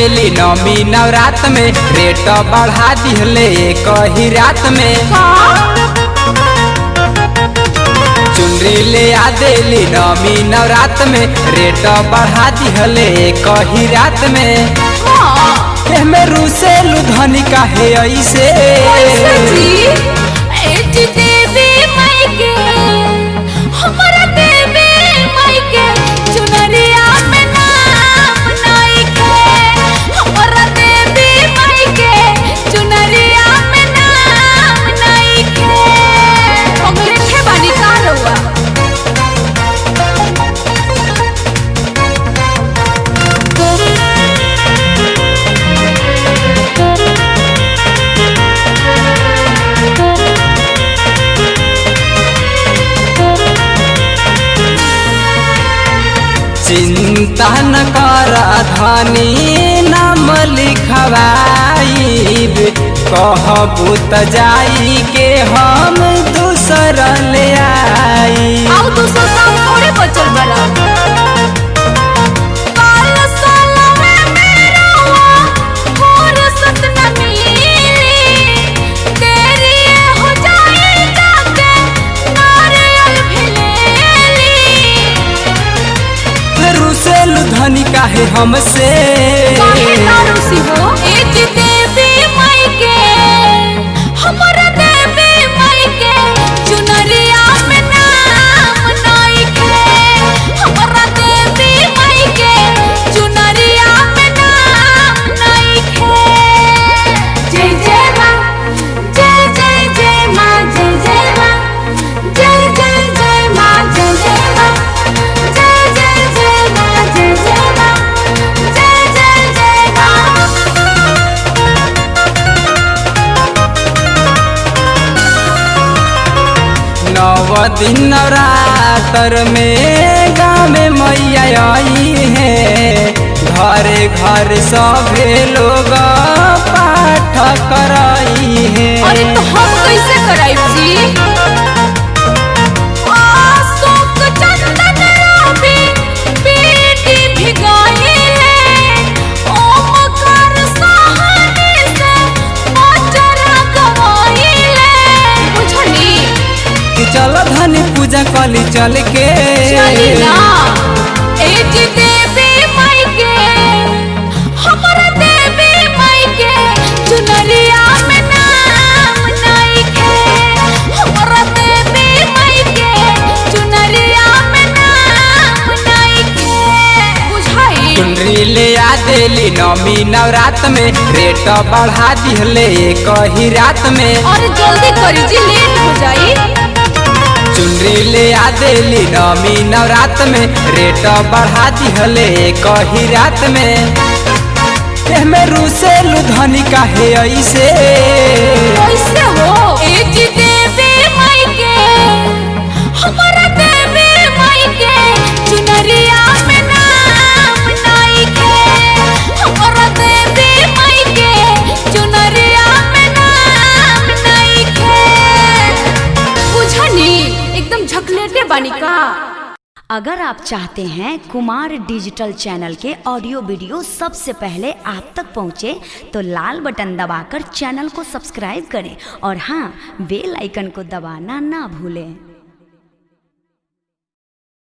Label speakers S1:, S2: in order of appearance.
S1: देली नौमी नवरात में, रेट बढ़ा दिहले एक ही रात में। चुनरी ले आ देली नौमी नवरात में, रेट बढ़ा दिहले एक ही रात में। में रूसे लुधनी काहे ऐसे चिंता न कर धनी नाम लिखवाईब, कहबू त जाई के हम दूसर ले आई। धनी काहे हमसे
S2: काहे नारूसी हो एज देवी माई के हमरा देवी माई के चुनरिया में नाम नहीं के। हमरा देवी माई के चुनरिया में नाम नहीं के। जय जय मां जय जय जय मां जय जय मां जय जय जय मां जय जय मां जय जय जय मां जय जय
S1: दिन नवरात्र में गाँव में मैया आई है, घरे घर सभे लोग पाठ कराई है।
S2: अरे तो हम कैसे कराई जी?
S1: चल धनी पूजा कली चल के
S2: एज देवी माई के हमरा देवी माई के चुनरिया में नाम नहीं के। हमरा देवी माई के चुनरिया में नाम नहीं के। बुझाई
S1: चुनरी ले आ देली नौमी नवरात में, रेट बढ़ा दिहले एक ही रात में।
S2: और जल्दी करी जी लेट हो जाई।
S1: चुनरी ले आ देली नौमी नवरात में, रेट बढ़ा दिहले एक ही रात में। में रूसे लुधनी काहे ऐसे
S2: हो एज देवी माई के हमरा देवी माई के चुनरिया में नाम नहीं के। हमरा देवी माई के चुनरिया में नाम नहीं के। बुझनी एकदम झकलेटे बानी का।
S3: अगर आप चाहते हैं कुमार डिजिटल चैनल के ऑडियो वीडियो सबसे पहले आप तक पहुंचे तो लाल बटन दबाकर चैनल को सब्सक्राइब करें और हाँ बेल आइकन को दबाना ना भूलें।